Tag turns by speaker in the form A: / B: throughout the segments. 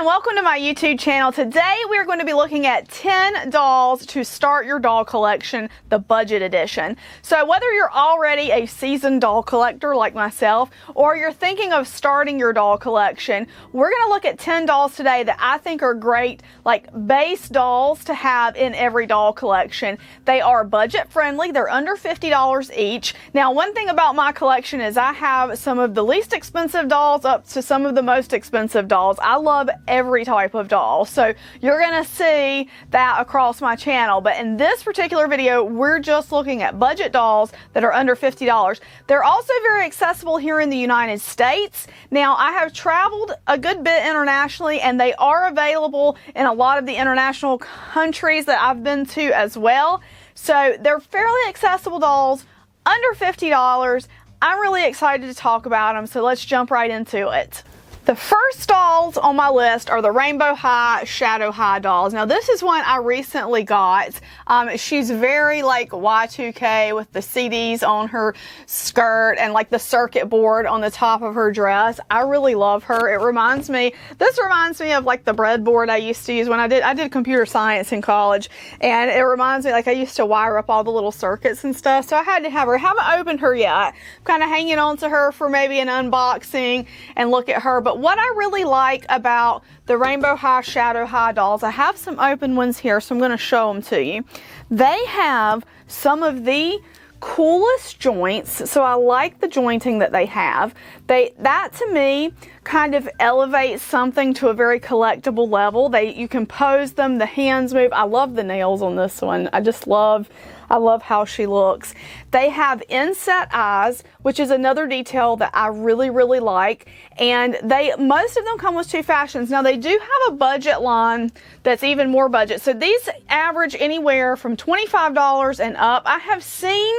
A: and welcome to my YouTube channel. Today we are going to be looking at 10 dolls to start your doll collection, the budget edition. So whether you're already a seasoned doll collector like myself, or you're thinking of starting your doll collection, we're going to look at 10 dolls today that I think are great, like base dolls to have in every doll collection. They are budget friendly, they're under $50 each. Now, one thing about my collection is I have some of the least expensive dolls up to some of the most expensive dolls. I love every type of doll, so you're gonna see that across my channel. But in this particular video, we're just looking at budget dolls that are under $50. They're also very accessible here in the United States. Now, I have traveled a good bit internationally, and they are available in a lot of the international countries that I've been to as well. So they're fairly accessible dolls, under $50. I'm really excited to talk about them, so let's jump right into it. The first dolls on my list are the Rainbow High, Shadow High dolls. Now, this is one I recently got. She's very like Y2K with the CDs on her skirt and like the circuit board on the top of her dress. I really love her. This reminds me of like the breadboard I used to use when I did computer science in college. And it reminds me, like, I used to wire up all the little circuits and stuff. So I had to have her. Haven't opened her yet. I'm kind of hanging on to her for maybe an unboxing and look at her. But what I really like about the Rainbow High, Shadow High dolls, I have some open ones here, so I'm going to show them to you. They have some of the coolest joints, so I like the jointing that they have. That to me kind of elevates something to a very collectible level. You can pose them, the hands move. I love the nails on this one. I love how she looks. They have inset eyes, which is another detail that I really, really like. And most of them come with two fashions. Now, they do have a budget line that's even more budget. So these average anywhere from $25 and up. I have seen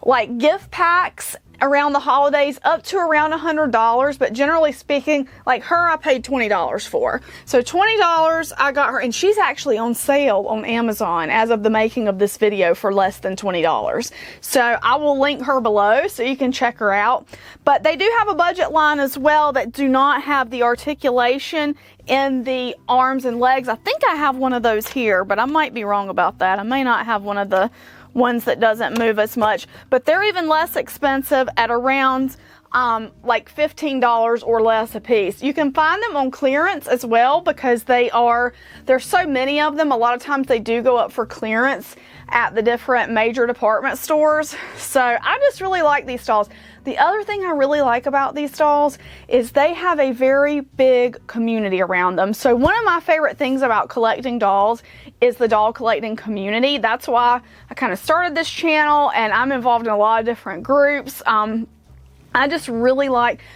A: like gift packs around the holidays up to around $100, but generally speaking, like her, I paid $20 for. So $20, I got her, and she's actually on sale on Amazon as of the making of this video for less than $20. So I will link her below so you can check her out. But they do have a budget line as well that do not have the articulation in the arms and legs. I think I have one of those here, but I might be wrong about that. I may not have one of the ones that doesn't move as much, but they're even less expensive at around like $15 or less a piece. You can find them on clearance as well because there's so many of them. A lot of times they do go up for clearance at the different major department stores. So I just really like these dolls. The other thing I really like about these dolls is they have a very big community around them. So one of my favorite things about collecting dolls is the doll collecting community. That's why I kind of started this channel, and I'm involved in a lot of different groups. I just really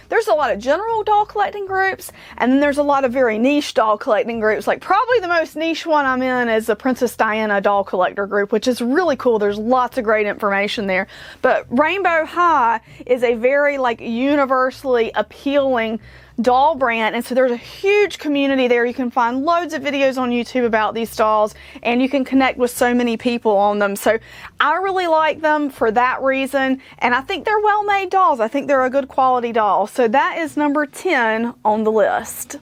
A: there's a lot of general doll collecting groups, and then there's a lot of very niche doll collecting groups. Like, probably the most niche one I'm in is the Princess Diana doll collector group, which is really cool. There's lots of great information there. But Rainbow High is a very like universally appealing doll brand, and so there's a huge community there. You can find loads of videos on YouTube about these dolls, and you can connect with so many people on them. So I really like them for that reason, and I think they're well-made dolls. I think they're a good quality doll. So that is number 10 on the list.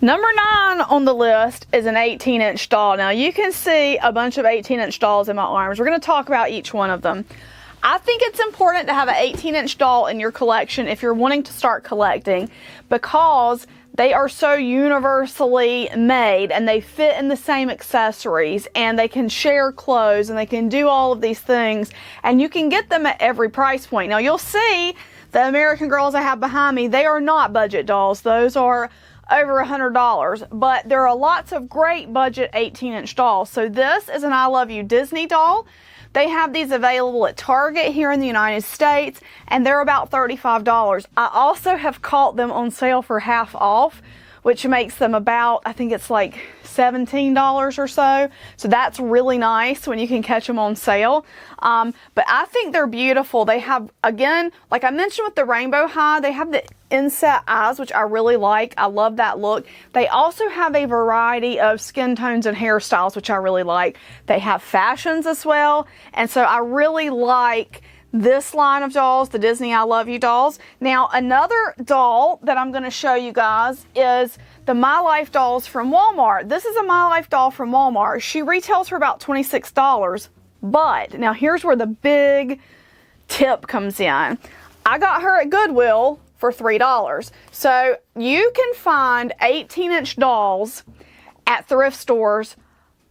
A: Number 9 on the list is an 18-inch doll. Now, you can see a bunch of 18-inch dolls in my arms. We're going to talk about each one of them. I think it's important to have an 18-inch doll in your collection if you're wanting to start collecting, because they are so universally made and they fit in the same accessories, and they can share clothes, and they can do all of these things, and you can get them at every price point. Now, you'll see the American Girls I have behind me, they are not budget dolls. Those are over $100, but there are lots of great budget 18-inch dolls. So this is an I Love You Disney doll. They have these available at Target here in the United States, and they're about $35. I also have caught them on sale for half off, which makes them about, I think it's like $17 or so. So that's really nice when you can catch them on sale. But I think they're beautiful. They have, again, like I mentioned with the Rainbow High, they have the inset eyes, which I really like. I love that look. They also have a variety of skin tones and hairstyles, which I really like. They have fashions as well. And so I really like this line of dolls, the Disney I Love You dolls. Now, another doll that I'm going to show you guys is the My Life dolls from Walmart. This is a My Life doll from Walmart. She retails for about $26, but now here's where the big tip comes in. I got her at Goodwill for $3. So you can find 18-inch dolls at thrift stores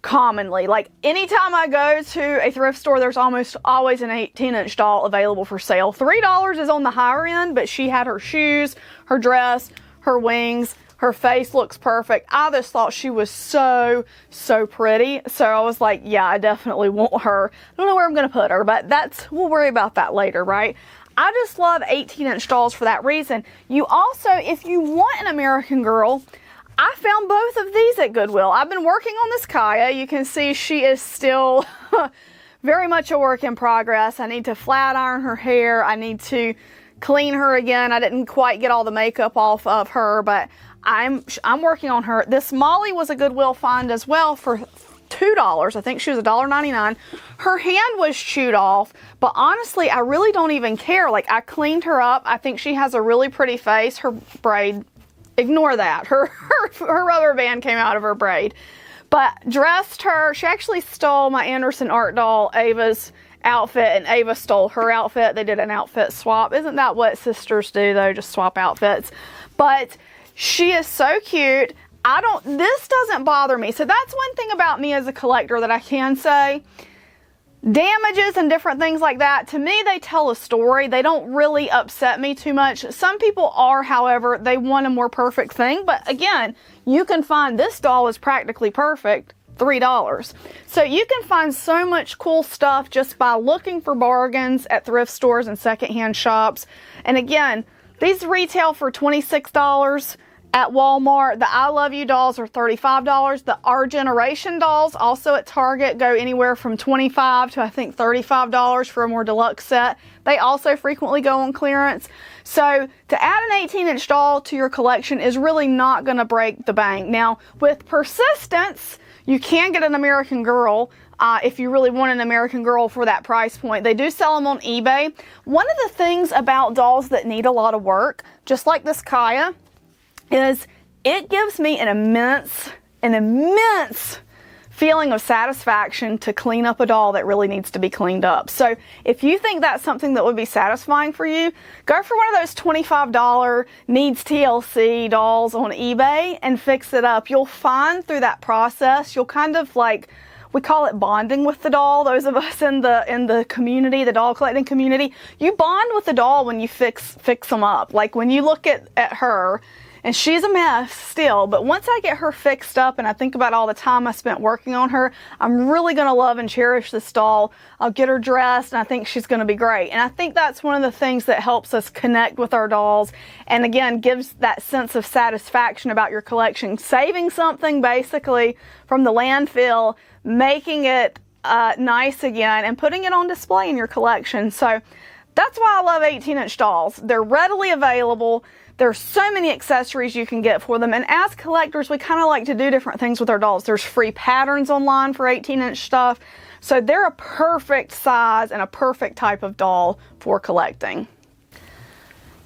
A: commonly. Like anytime I go to a thrift store, there's almost always an 18-inch doll available for sale. $3 is on the higher end, but she had her shoes, her dress, her wings, her face looks perfect. I just thought she was so pretty. So I was like, yeah, I definitely want her. I don't know where I'm going to put her, but we'll worry about that later, right? I just love 18-inch dolls for that reason. You also, if you want an American Girl, I found both of these at Goodwill. I've been working on this Kaya. You can see she is still very much a work in progress. I need to flat iron her hair. I need to clean her again. I didn't quite get all the makeup off of her, but I'm working on her. This Molly was a Goodwill find as well for $2. I think she was $1.99. Her hand was chewed off, but honestly, I really don't even care. Like, I cleaned her up. I think she has a really pretty face. Her braid, ignore that. Her rubber band came out of her braid. But dressed her, she actually stole my Anderson art doll, Ava's outfit, and Ava stole her outfit. They did an outfit swap. Isn't that what sisters do, though? Just swap outfits. But she is so cute. This doesn't bother me. So that's one thing about me as a collector that I can say. Damages and different things like that, to me, they tell a story. They don't really upset me too much. Some people are, however, they want a more perfect thing. But again, you can find this doll is practically perfect, $3. So you can find so much cool stuff just by looking for bargains at thrift stores and secondhand shops. And again, these retail for $26 at Walmart. The I Love You dolls are $35. The Our Generation dolls, also at Target, go anywhere from $25 to I think $35 for a more deluxe set. They also frequently go on clearance. So to add an 18-inch doll to your collection is really not going to break the bank. Now, with persistence, you can get an American Girl if you really want an American Girl for that price point. They do sell them on eBay. One of the things about dolls that need a lot of work, just like this Kaya, is it gives me an immense feeling of satisfaction to clean up a doll that really needs to be cleaned up. So if you think that's something that would be satisfying for you, go for one of those $25 needs TLC dolls on eBay and fix it up. You'll find through that process, you'll kind of like, we call it bonding with the doll. Those of us in the community, the doll collecting community, you bond with the doll when you fix them up. Like when you look at her, and she's a mess still, but once I get her fixed up and I think about all the time I spent working on her, I'm really going to love and cherish this doll. I'll get her dressed and I think she's going to be great. And I think that's one of the things that helps us connect with our dolls and again gives that sense of satisfaction about your collection. Saving something basically from the landfill, making it nice again and putting it on display in your collection. So that's why I love 18-inch dolls. They're readily available. There's so many accessories you can get for them. And as collectors, we kind of like to do different things with our dolls. There's free patterns online for 18-inch stuff. So they're a perfect size and a perfect type of doll for collecting.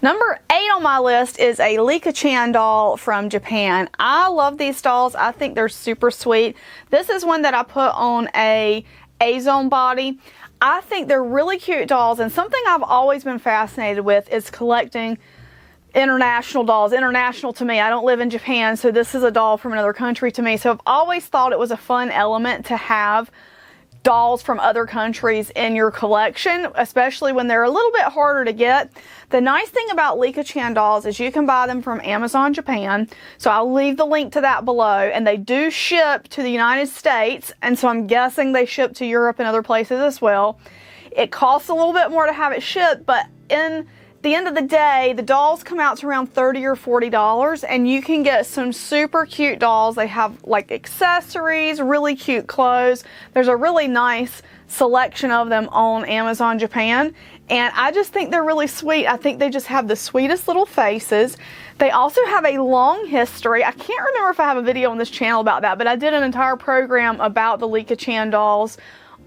A: Number 8 on my list is a Licca-Chan doll from Japan. I love these dolls. I think they're super sweet. This is one that I put on a A-zone body. I think they're really cute dolls, and something I've always been fascinated with is collecting international dolls. International to me, I don't live in Japan, so this is a doll from another country to me. So I've always thought it was a fun element to have dolls from other countries in your collection, especially when they're a little bit harder to get. The nice thing about Licca-Chan dolls is you can buy them from Amazon Japan. So I'll leave the link to that below, and they do ship to the United States, and so I'm guessing they ship to Europe and other places as well. It costs a little bit more to have it shipped, but in the end of the day, the dolls come out to around $30 or $40, and you can get some super cute dolls. They have like accessories, really cute clothes. There's a really nice selection of them on Amazon Japan, and I just think they're really sweet. I think they just have the sweetest little faces. They also have a long history. I can't remember if I have a video on this channel about that, but I did an entire program about the Licca-Chan dolls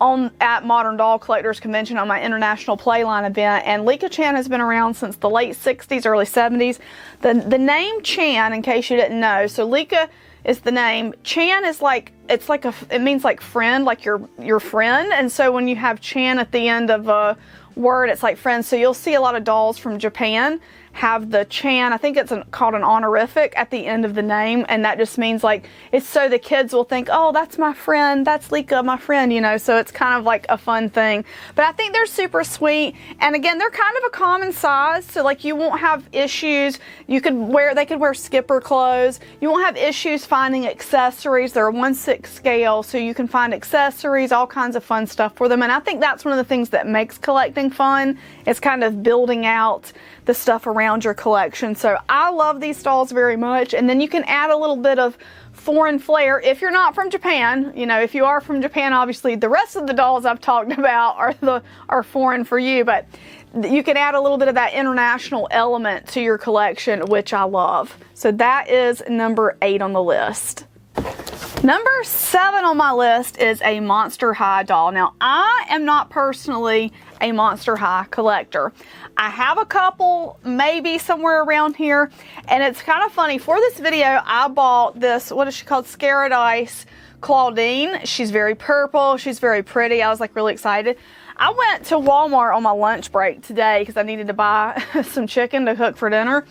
A: at Modern Doll Collectors Convention on my International Playline event, and Licca-Chan has been around since the late 60s, early 70s. The name Chan, in case you didn't know, so Licca is the name. Chan is like, it means like friend, like your friend, and so when you have Chan at the end of a word, it's like friend. So you'll see a lot of dolls from Japan have the Chan, I think it's called an honorific at the end of the name, and that just means like, it's so the kids will think, oh, that's my friend, that's Licca, my friend, you know, so it's kind of like a fun thing. But I think they're super sweet, and again, they're kind of a common size, so like you won't have issues. They could wear skipper clothes. You won't have issues finding accessories. They're a 1/6 scale, so you can find accessories, all kinds of fun stuff for them, and I think that's one of the things that makes collecting fun, is kind of building out the stuff around your collection. So I love these dolls very much, and then you can add a little bit of foreign flair if you're not from Japan. You know, if you are from Japan, obviously the rest of the dolls I've talked about are foreign for you, but you can add a little bit of that international element to your collection, which I love. So that is number 8 on the list. Number 7 on my list is a Monster High doll. Now, I am not personally a Monster High collector. I have a couple maybe somewhere around here, and it's kind of funny. For this video, I bought this, what is she called? Scaradise Claudine. She's very purple. She's very pretty. I was like really excited. I went to Walmart on my lunch break today because I needed to buy some chicken to cook for dinner.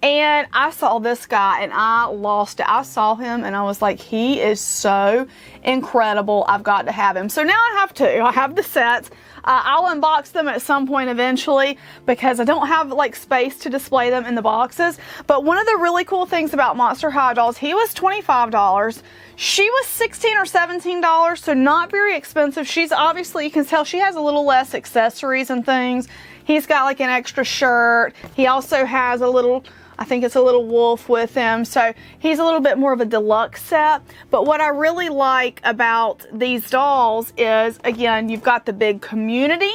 A: And I saw this guy and I lost it. I saw him and I was like, he is so incredible. I've got to have him. So now I have two. I have the sets. I'll unbox them at some point eventually because I don't have like space to display them in the boxes. But one of the really cool things about Monster High dolls, he was $25. She was $16 or $17, so not very expensive. She's obviously, you can tell she has a little less accessories and things. He's got like an extra shirt. He also has a little, I think it's a little wolf with him. So he's a little bit more of a deluxe set. But what I really like about these dolls is, again, you've got the big community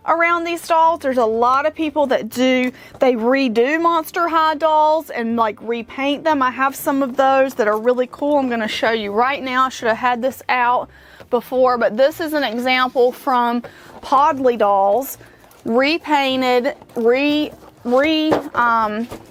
A: around these dolls. There's a lot of people that they redo Monster High dolls and like repaint them. I have some of those that are really cool. I'm going to show you right now. I should have had this out before, but this is an example from Podley Dolls. Repainted,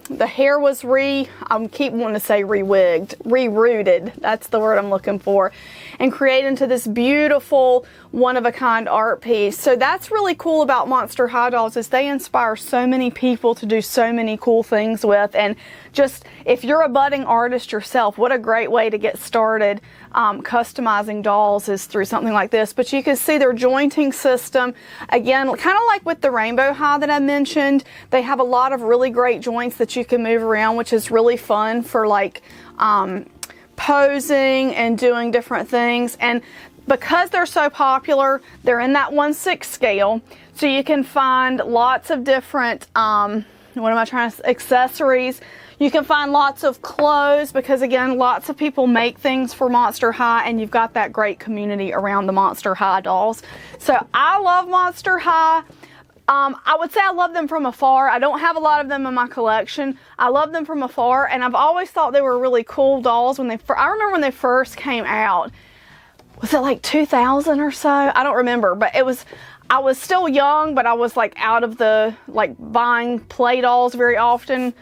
A: the hair was I keep wanting to say re-wigged, re-rooted, that's the word I'm looking for, and created into this beautiful one-of-a-kind art piece. So that's really cool about Monster High dolls, is they inspire so many people to do so many cool things with. And just, if you're a budding artist yourself, what a great way to get started customizing dolls is through something like this. But you can see their jointing system, again, kind of like with the Rainbow High that I mentioned, they have a lot of really great joints that you can move around, which is really fun for like posing and doing different things. And because they're so popular, they're in that 1/6 scale, so you can find lots of different accessories. You can find lots of clothes because, again, lots of people make things for Monster High, and you've got that great community around the Monster High dolls. So I love Monster High. I would say I love them from afar. I don't have a lot of them in my collection. I love them from afar, and I've always thought they were really cool dolls when I remember when they first came out. Was it like 2000 or so? I don't remember, but I was still young, but I was like out of the like buying play dolls very often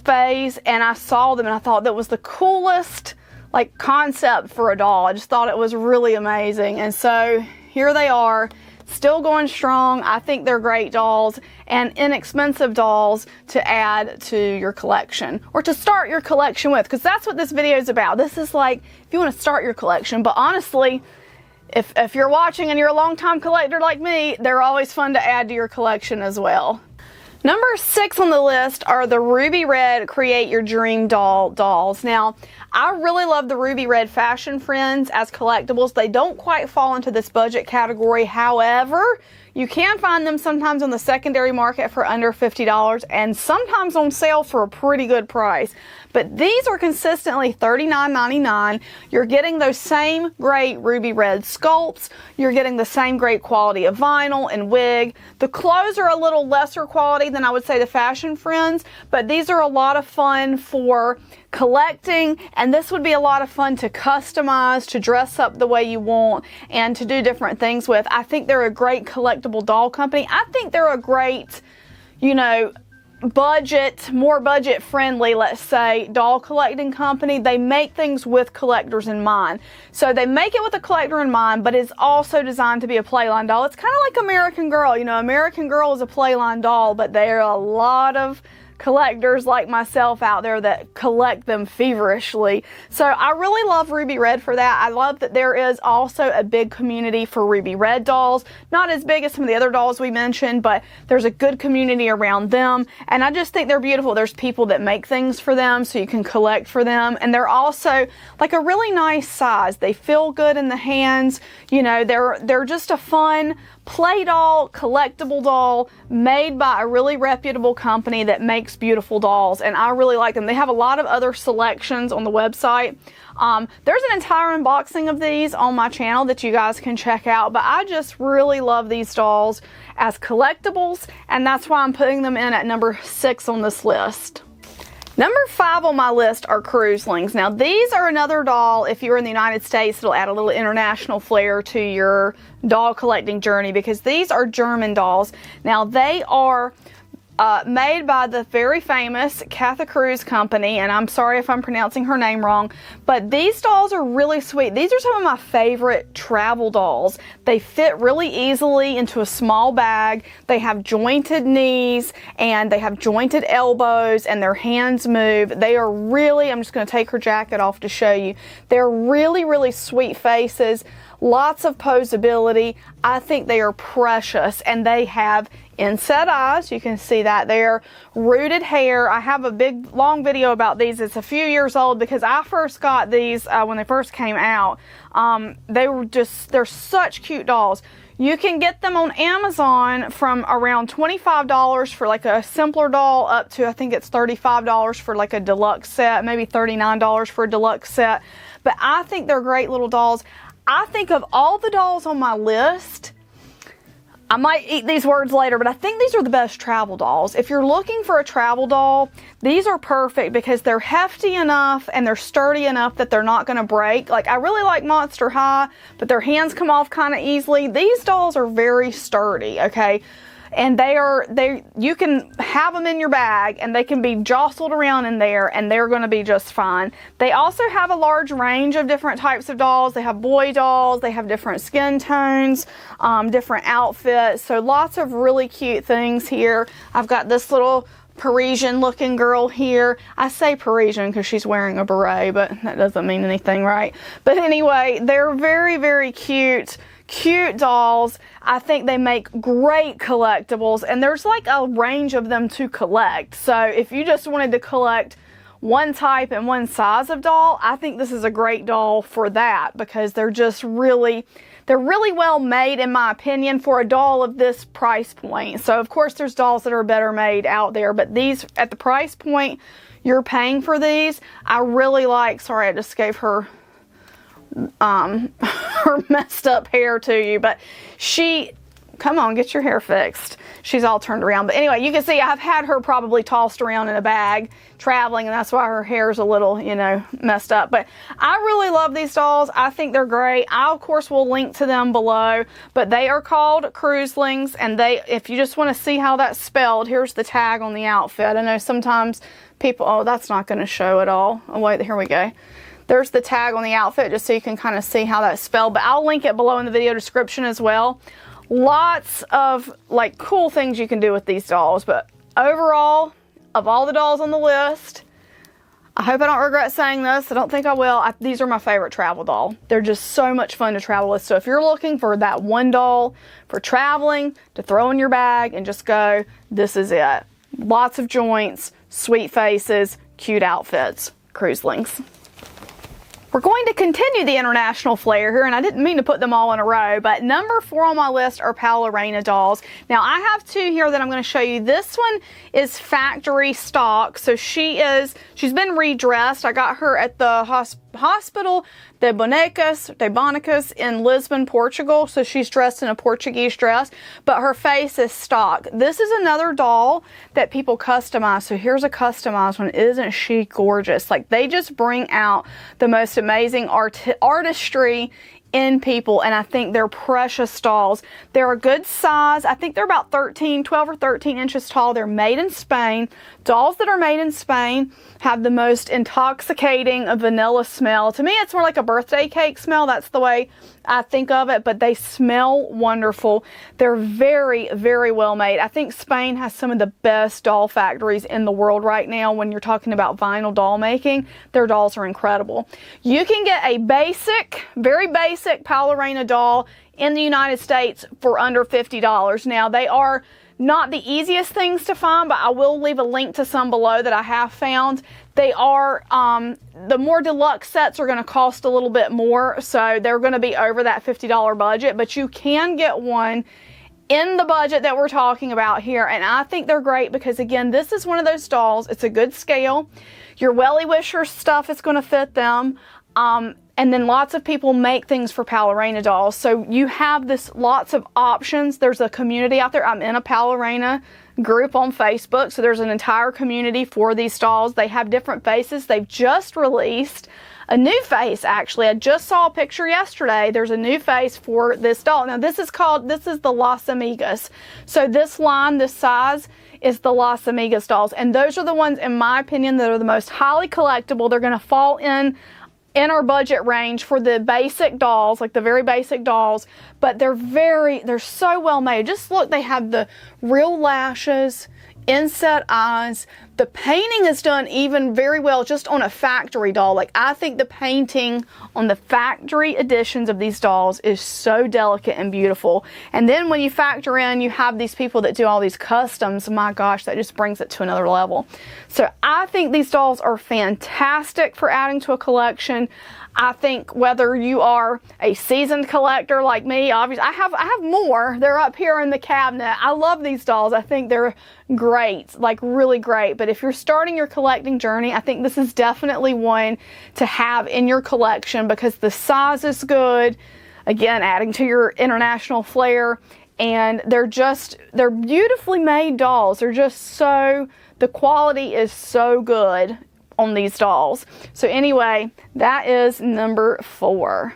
A: phase, and I saw them and I thought that was the coolest like concept for a doll. I just thought it was really amazing, and so here they are, still going strong. I think they're great dolls and inexpensive dolls to add to your collection or to start your collection with, because that's what this video is about. This is like if you want to start your collection, but honestly, if you're watching and you're a long-time collector like me, they're always fun to add to your collection as well. Number 6 on the list are the Ruby Red Create Your Dream dolls. Now, I really love the Ruby Red Fashion Friends as collectibles. They don't quite fall into this budget category. However, you can find them sometimes on the secondary market for under $50 and sometimes on sale for a pretty good price. but these are consistently $39.99. You're getting those same great ruby red sculpts. You're getting the same great quality of vinyl and wig. The clothes are a little lesser quality than I would say the Fashion Friends, but these are a lot of fun for collecting, and this would be a lot of fun to customize, to dress up the way you want, and to do different things with. I think they're a great collectible doll company. I think they're a great, you know, more budget friendly, let's say, doll collecting company. They make things with collectors in mind. So they make it with a collector in mind, but it's also designed to be a playline doll. It's kind of like American Girl. You know, American Girl is a playline doll, but there are a lot of collectors like myself out there that collect them feverishly. So I really love Ruby Red for that. I love that there is also a big community for Ruby Red dolls. Not as big as some of the other dolls we mentioned, but there's a good community around them, and I just think they're beautiful. There's people that make things for them so you can collect for them, and they're also like a really nice size. They feel good in the hands. You know, they're just a fun play doll, collectible doll made by a really reputable company that makes beautiful dolls, and I really like them. They have a lot of other selections on the website. There's an entire unboxing of these on my channel that you guys can check out, but I just really love these dolls as collectibles, and that's why I'm putting them in at number 6 on this list. Number 5 on my list are Cruislings. Now these are another doll, if you're in the United States, it'll add a little international flair to your doll collecting journey, because these are German dolls. Now they are made by the very famous Katha Cruz company, and I'm sorry if I'm pronouncing her name wrong, but these dolls are really sweet. These are some of my favorite travel dolls. They fit really easily into a small bag. They have jointed knees and they have jointed elbows, and their hands move. They are really, I'm just going to take her jacket off to show you. They're really, really sweet faces. Lots of posability. I think they are precious, and they have inset eyes. You can see that there. Rooted hair. I have a big long video about these. It's a few years old because I first got these when they first came out. They're such cute dolls. You can get them on Amazon from around $25 for like a simpler doll up to, I think it's $35 for like a deluxe set, maybe $39 for a deluxe set. But I think they're great little dolls. I think of all the dolls on my list, I might eat these words later, but I think these are the best travel dolls. If you're looking for a travel doll, these are perfect because they're hefty enough and they're sturdy enough that they're not going to break. Like, I really like Monster High, but their hands come off kind of easily. These dolls are very sturdy, okay? And you can have them in your bag and they can be jostled around in there and they're going to be just fine. They also have a large range of different types of dolls. They have boy dolls, they have different skin tones, different outfits. So lots of really cute things here. I've got this little Parisian looking girl here. I say Parisian because she's wearing a beret, but that doesn't mean anything, right? But anyway, they're very, very cute dolls. I think they make great collectibles, and there's like a range of them to collect. So if you just wanted to collect one type and one size of doll, I think this is a great doll for that, because they're really well made, in my opinion, for a doll of this price point. So of course there's dolls that are better made out there, but these, at the price point you're paying for these, I really like. Sorry, I just gave her her messed up hair to you, but come on, get your hair fixed. She's all turned around. But anyway, you can see I've had her probably tossed around in a bag traveling, and that's why her hair's a little, you know, messed up. But I really love these dolls. I think they're great. I, of course, will link to them below, but they are called Cruislings, and if you just want to see how that's spelled, here's the tag on the outfit. I know sometimes people, oh, that's not going to show at all. Oh, wait, here we go. There's the tag on the outfit just so you can kind of see how that's spelled, but I'll link it below in the video description as well. Lots of like cool things you can do with these dolls, but overall, of all the dolls on the list, I hope I don't regret saying this. I don't think I will. These are my favorite travel doll. They're just so much fun to travel with. So if you're looking for that one doll for traveling, to throw in your bag and just go, this is it. Lots of joints, sweet faces, cute outfits. Cruislings. We're going to continue the international flair here, and I didn't mean to put them all in a row, but number 4 on my list are Paola Reina dolls. Now, I have 2 here that I'm going to show you. This one is factory stock, so she's been redressed. I got her at the Hospital de Bonecas in Lisbon, Portugal, so she's dressed in a Portuguese dress, but her face is stock. This is another doll that people customize, so here's a customized one. Isn't she gorgeous? Like, they just bring out the most amazing artistry in people, and I think they're precious dolls. They're a good size. I think they're about 12 or 13 inches tall. They're made in Spain. Dolls that are made in Spain have the most intoxicating vanilla smell. To me, it's more like a birthday cake smell. That's the way I think of it, but they smell wonderful. They're very, very well made. I think Spain has some of the best doll factories in the world right now when you're talking about vinyl doll making. Their dolls are incredible. You can get a basic, very basic Paola Reina doll in the United States for under $50. Now, they are not the easiest things to find, but I will leave a link to some below that I have found. They are, the more deluxe sets are going to cost a little bit more, so they're going to be over that $50 budget, but you can get one in the budget that we're talking about here, and I think they're great because, again, this is one of those dolls. It's a good scale. Your Welly Wisher stuff is going to fit them. And then lots of people make things for Paola Reina dolls. So you have lots of options. There's a community out there. I'm in a Paola Reina group on Facebook. So there's an entire community for these dolls. They have different faces. They've just released a new face, actually. I just saw a picture yesterday. There's a new face for this doll. Now this is the Las Amigas. So this line, this size, is the Las Amigas dolls. And those are the ones, in my opinion, that are the most highly collectible. They're going to fall in our budget range for the basic dolls, like the very basic dolls, but they're so well made. Just look, they have the real lashes, inset eyes. The painting is done even very well just on a factory doll. Like, I think the painting on the factory editions of these dolls is so delicate and beautiful. And then when you factor in, you have these people that do all these customs, my gosh, that just brings it to another level. So I think these dolls are fantastic for adding to a collection. I think whether you are a seasoned collector like me, obviously I have more. They're up here in the cabinet. I love these dolls. I think they're great, like really great. But if you're starting your collecting journey, I think this is definitely one to have in your collection because the size is good. Again, adding to your international flair. And they're beautifully made dolls. The quality is so good on these dolls. So anyway, that is number 4.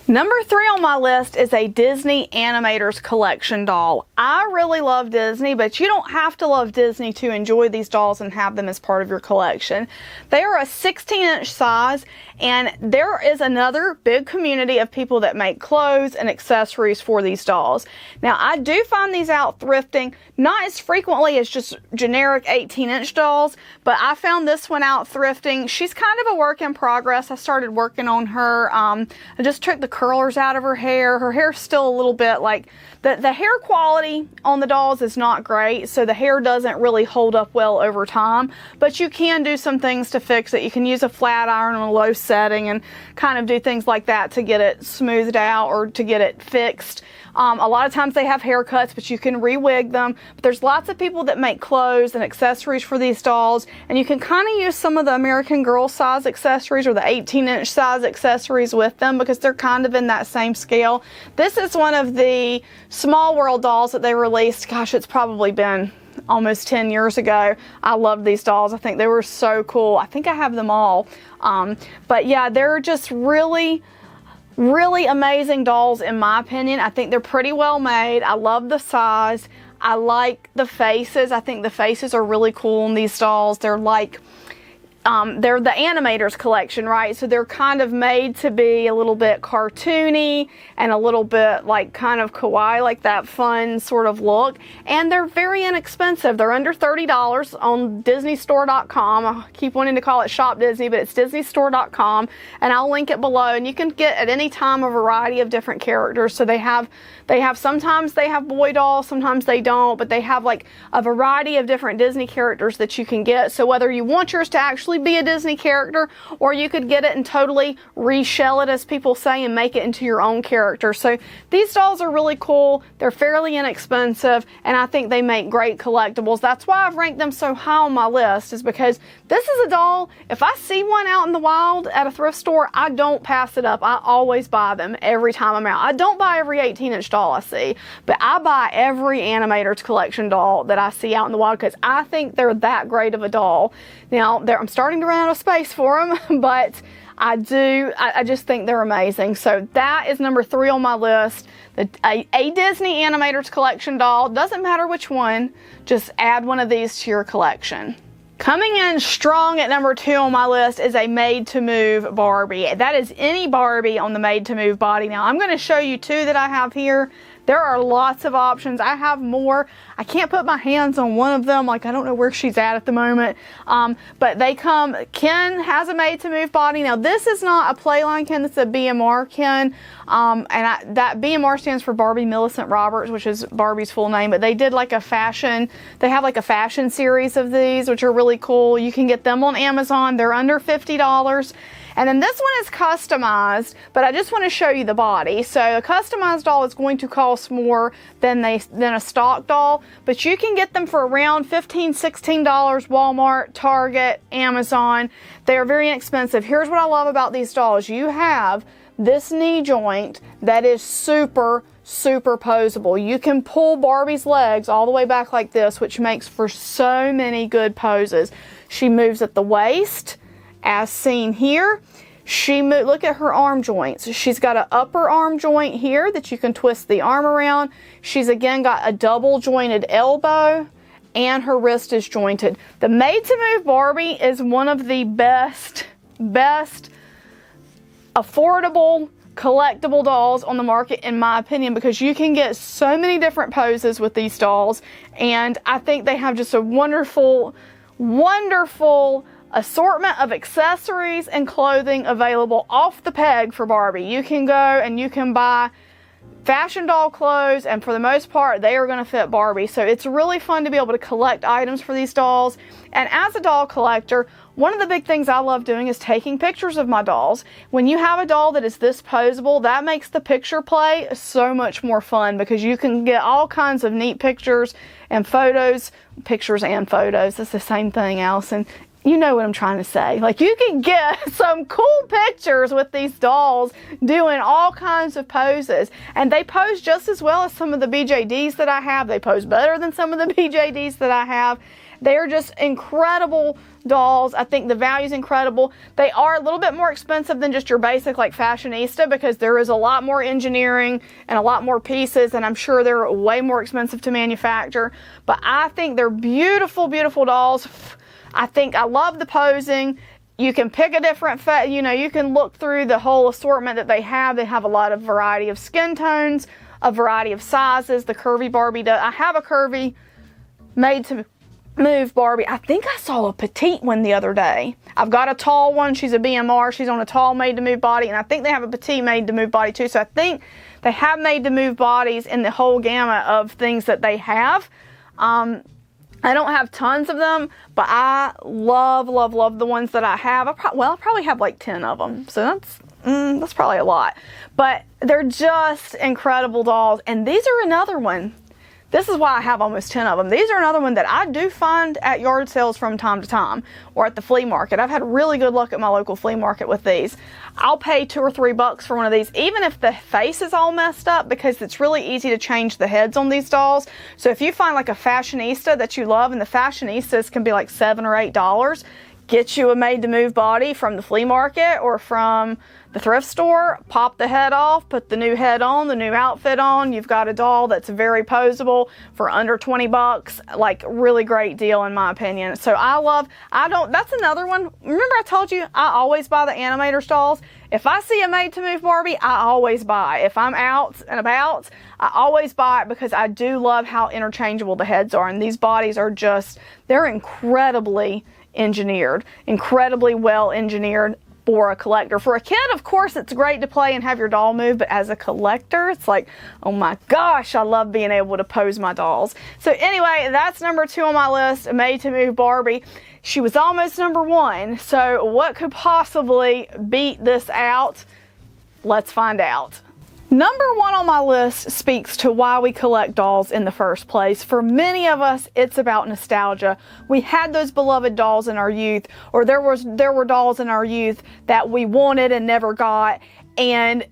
A: Number 3 on my list is a Disney Animators Collection doll. I really love Disney, but you don't have to love Disney to enjoy these dolls and have them as part of your collection. They are a 16-inch size, and there is another big community of people that make clothes and accessories for these dolls. Now, I do find these out thrifting, not as frequently as just generic 18-inch dolls, but I found this one out thrifting. She's kind of a work in progress. I started working on her. I just took the curlers out of her hair. Her hair's still a little bit like, the hair quality on the dolls is not great, so the hair doesn't really hold up well over time, but you can do some things to fix it. You can use a flat iron on a low setting and kind of do things like that to get it smoothed out or to get it fixed. A lot of times they have haircuts, but you can re-wig them. But there's lots of people that make clothes and accessories for these dolls, and you can kind of use some of the American Girl size accessories or the 18-inch size accessories with them because they're kind of in that same scale. This is one of the Small World dolls that they released. Gosh, it's probably been almost 10 years ago. I loved these dolls. I think they were so cool. I think I have them all. But yeah, they're just really amazing dolls in my opinion. I think they're pretty well made. I love the size. I like the faces. I think the faces are really cool in these dolls. They're like, they're the Animators Collection, right? So they're kind of made to be a little bit cartoony and a little bit like kind of kawaii, like that fun sort of look. And they're very inexpensive. They're under $30 on DisneyStore.com. I keep wanting to call it Shop Disney, but it's DisneyStore.com. And I'll link it below. And you can get at any time a variety of different characters. So they have sometimes they have boy dolls, sometimes they don't, but they have like a variety of different Disney characters that you can get. So whether you want yours to actually actually be a Disney character, or you could get it and totally reshell it, as people say, and make it into your own character. So these dolls are really cool. They're fairly inexpensive, and I think they make great collectibles. That's why I've ranked them so high on my list, is because this is a doll, if I see one out in the wild at a thrift store, I don't pass it up. I always buy them every time I'm out. I don't buy every 18-inch doll I see, but I buy every Animator's Collection doll that I see out in the wild because I think they're that great of a doll. Now, I'm starting to run out of space for them, but I just think they're amazing. So that is number 3 on my list. A Disney Animator's Collection doll. Doesn't matter which one, just add one of these to your collection. Coming in strong at number 2 on my list is a made-to-move Barbie. That is any Barbie on the made-to-move body. Now, I'm going to show you 2 that I have here. There are lots of options. I have more. I can't put my hands on one of them. Like, I don't know where she's at the moment. But they come, Ken has a made-to-move body. Now, this is not a Playline Ken. This is a BMR Ken. That BMR stands for Barbie Millicent Roberts, which is Barbie's full name. But they did like a fashion, they have like a fashion series of these, which are really cool. You can get them on Amazon. They're under $50. And then this one is customized, but I just want to show you the body. So a customized doll is going to cost more than a stock doll, but you can get them for around $15, $16, Walmart, Target, Amazon. They are very inexpensive. Here's what I love about these dolls. You have this knee joint that is super posable. You can pull Barbie's legs all the way back like this, which makes for so many good poses. She moves at the waist, as seen here. Look at her arm joints. She's got an upper arm joint here that you can twist the arm around. She's again got a double jointed elbow, and her wrist is jointed. The made-to-move Barbie is one of the best affordable collectible dolls on the market, in my opinion, because you can get so many different poses with these dolls, and I think they have just a wonderful assortment of accessories and clothing available off the peg for Barbie. You can go and you can buy fashion doll clothes, and for the most part they are going to fit Barbie. So it's really fun to be able to collect items for these dolls. And as a doll collector, one of the big things I love doing is taking pictures of my dolls. When you have a doll that is this posable, that makes the picture play so much more fun, because you can get all kinds of neat pictures and photos. Pictures and photos, it's the same thing, Allison. You know what I'm trying to say. Like, you can get some cool pictures with these dolls doing all kinds of poses. And they pose just as well as some of the BJDs that I have. They pose better than some of the BJDs that I have. They're just incredible dolls. I think the value is incredible. They are a little bit more expensive than just your basic like fashionista, because there is a lot more engineering and a lot more pieces, and I'm sure they're way more expensive to manufacture. But I think they're beautiful dolls. I love the posing. You can pick a different, you can look through the whole assortment that they have. They have a lot of variety of skin tones, a variety of sizes. The curvy Barbie does. I have a curvy made-to-move Barbie. I think I saw a petite one the other day. I've got a tall one. She's a BMR. She's on a tall made-to-move body, and I think they have a petite made-to-move body too. So I think they have made-to-move bodies in the whole gamut of things that they have. I don't have tons of them, but I love the ones that I have. I probably have like 10 of them, so that's probably a lot. But they're just incredible dolls, and these are another one. This is why I have almost 10 of them. These are another one that I do find at yard sales from time to time, or at the flea market. I've had really good luck at my local flea market with these. I'll pay $2 or $3 for one of these, even if the face is all messed up, because it's really easy to change the heads on these dolls. So if you find like a fashionista that you love, and the fashionistas can be like $7 or $8, get you a made-to-move body from the flea market or from the thrift store, pop the head off, put the new head on, the new outfit on. You've got a doll that's very posable for under $20. Like, really great deal in my opinion. So that's another one. Remember I told you I always buy the Animator's dolls? If I see a made-to-move Barbie, I always buy. If I'm out and about, I always buy it, because I do love how interchangeable the heads are. And these bodies are they're incredibly engineered, incredibly well engineered. for a collector. For a kid, of course, it's great to play and have your doll move, but as a collector, it's like, oh my gosh, I love being able to pose my dolls. So anyway, that's number 2 on my list, Made to Move Barbie. She was almost number 1, so what could possibly beat this out? Let's find out. Number 1 on my list speaks to why we collect dolls in the first place. For many of us, it's about nostalgia. We had those beloved dolls in our youth, or there were dolls in our youth that we wanted and never got, and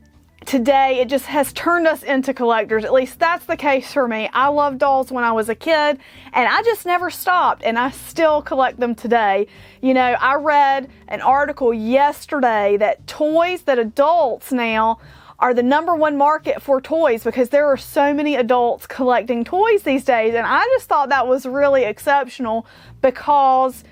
A: today it just has turned us into collectors. At least that's the case for me. I loved dolls when I was a kid, and I just never stopped, and I still collect them today. You know, I read an article yesterday that toys, that adults now are the number 1 market for toys, because there are so many adults collecting toys these days. And I just thought that was really exceptional, because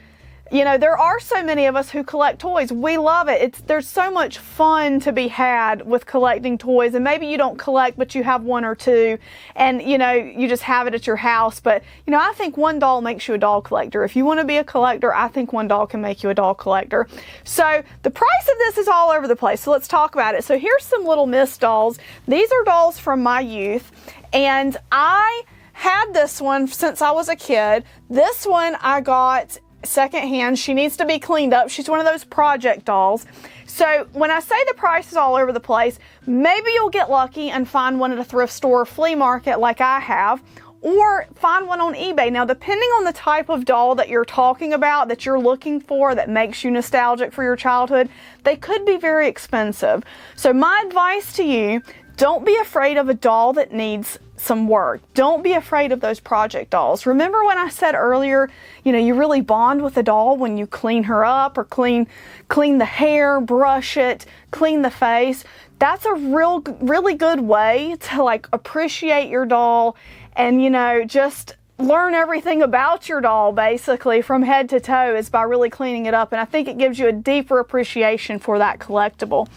A: you know, there are so many of us who collect toys. We love it. There's so much fun to be had with collecting toys. And maybe you don't collect, but you have 1 or 2, and you know, you just have it at your house. But you know, I think 1 doll makes you a doll collector. If you want to be a collector, I think 1 doll can make you a doll collector. So the price of this is all over the place. So let's talk about it. So here's some Little Miss dolls. These are dolls from my youth, and I had this one since I was a kid. This one I got secondhand. She needs to be cleaned up. She's one of those project dolls. So when I say the price is all over the place, maybe you'll get lucky and find one at a thrift store or flea market like I have, or find one on eBay. Now, depending on the type of doll that you're talking about, that you're looking for, that makes you nostalgic for your childhood, they could be very expensive. So my advice to you, don't be afraid of a doll that needs some work. Don't be afraid of those project dolls. Remember when I said earlier, you know, you really bond with a doll when you clean her up, or clean the hair, brush it, clean the face. That's a really good way to like appreciate your doll, and you know, just learn everything about your doll basically from head to toe, is by really cleaning it up. And I think it gives you a deeper appreciation for that collectible.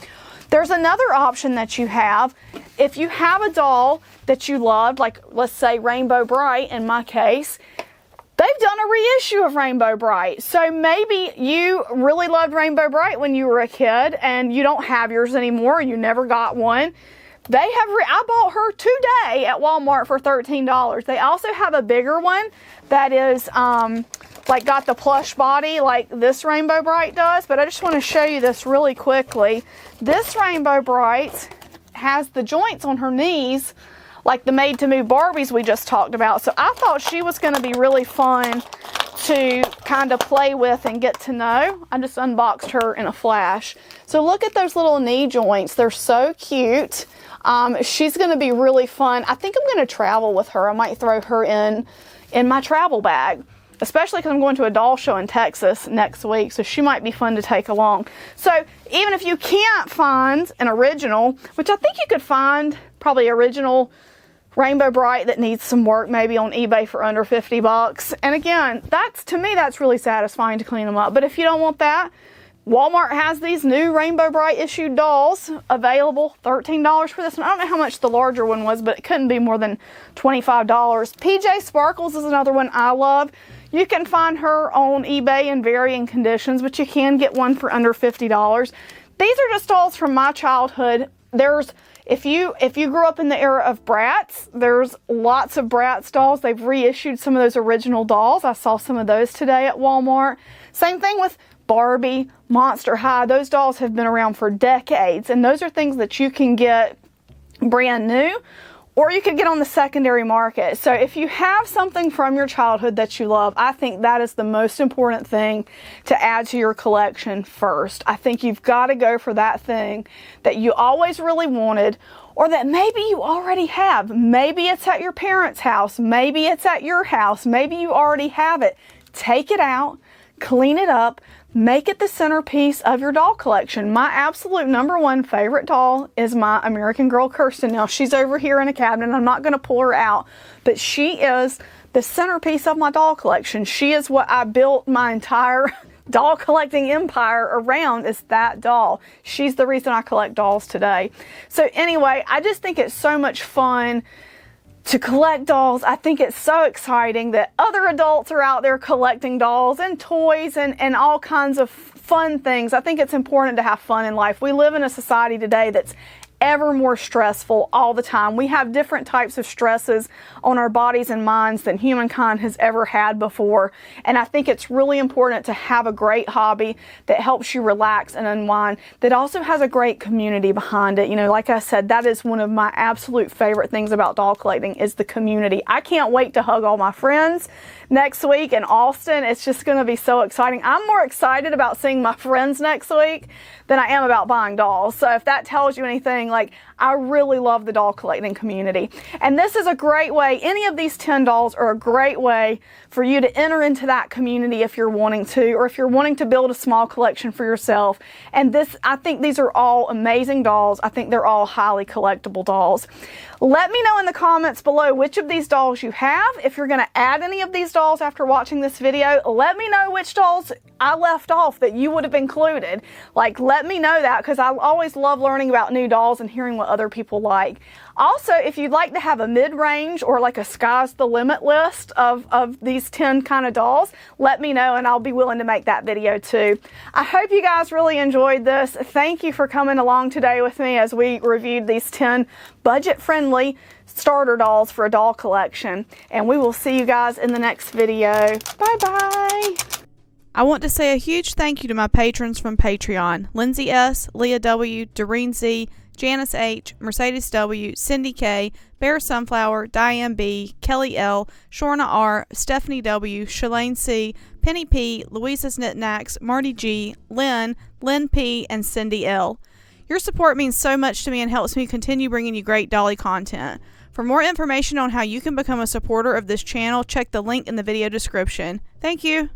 A: There's another option that you have. If you have a doll that you love, like let's say Rainbow Bright in my case, they've done a reissue of Rainbow Bright. So maybe you really loved Rainbow Bright when you were a kid and you don't have yours anymore, you never got one. I bought her today at Walmart for $13. They also have a bigger one that is like got the plush body like this Rainbow Bright does, but I just want to show you this really quickly. This Rainbow Bright has the joints on her knees like the Made to Move Barbies we just talked about. So I thought she was going to be really fun to kind of play with and get to know. I just unboxed her in a flash. So look at those little knee joints. They're so cute. She's going to be really fun. I think I'm going to travel with her. I might throw her in my travel bag, especially because I'm going to a doll show in Texas next week, so she might be fun to take along. So even if you can't find an original, which I think you could find probably original Rainbow Bright that needs some work maybe on eBay for under 50 bucks. And again, to me, that's really satisfying to clean them up. But if you don't want that, Walmart has these new Rainbow Bright issued dolls available, $13 for this one. I don't know how much the larger one was, but it couldn't be more than $25. PJ Sparkles is another one I love. You can find her on eBay in varying conditions, but you can get one for under $50. These are just dolls from my childhood. If you grew up in the era of Bratz, there's lots of Bratz dolls. They've reissued some of those original dolls. I saw some of those today at Walmart. Same thing with Barbie, Monster High. Those dolls have been around for decades, and those are things that you can get brand new, or you could get on the secondary market. So if you have something from your childhood that you love, I think that is the most important thing to add to your collection first. I think you've got to go for that thing that you always really wanted, or that maybe you already have. Maybe it's at your parents' house. Maybe it's at your house. Maybe you already have it. Take it out, clean it up, make it the centerpiece of your doll collection. My absolute #1 favorite doll is my American Girl Kirsten. Now, she's over here in a cabinet. I'm not going to pull her out, but she is the centerpiece of my doll collection. She is what I built my entire doll collecting empire around, is that doll. She's the reason I collect dolls today. So anyway, I just think it's so much fun to collect dolls. I think it's so exciting that other adults are out there collecting dolls and toys and all kinds of fun things. I think it's important to have fun in life. We live in a society today that's ever more stressful all the time. We have different types of stresses on our bodies and minds than humankind has ever had before. And I think it's really important to have a great hobby that helps you relax and unwind, that also has a great community behind it. You know, like I said, that is one of my absolute favorite things about doll collecting is the community. I can't wait to hug all my friends next week in Austin. It's just going to be so exciting. I'm more excited about seeing my friends next week than I am about buying dolls. So if that tells you anything, like, I really love the doll collecting community. And this is a great way, any of these 10 dolls are a great way for you to enter into that community if you're wanting to, or if you're wanting to build a small collection for yourself. And this, I think these are all amazing dolls. I think they're all highly collectible dolls. Let me know in the comments below which of these dolls you have. If you're going to add any of these dolls after watching this video, let me know which dolls I left off that you would have included. Like, let me know that, because I always love learning about new dolls and hearing what other people like. Also, if you'd like to have a mid-range or like a sky's the limit list of these 10 kind of dolls, let me know and I'll be willing to make that video too. I hope you guys really enjoyed this. Thank you for coming along today with me as we reviewed these 10 budget-friendly starter dolls for a doll collection. And we will see you guys in the next video. Bye-bye. I want to say a huge thank you to my patrons from Patreon: Lindsay S., Leah W., Doreen Z., Janice H., Mercedes W., Cindy K., Bear Sunflower, Diane B., Kelly L., Shorna R., Stephanie W., Shalane C., Penny P., Louisa's Knickknacks, Marty G., Lynn P., and Cindy L. Your support means so much to me and helps me continue bringing you great dolly content. For more information on how you can become a supporter of this channel, check the link in the video description. Thank you.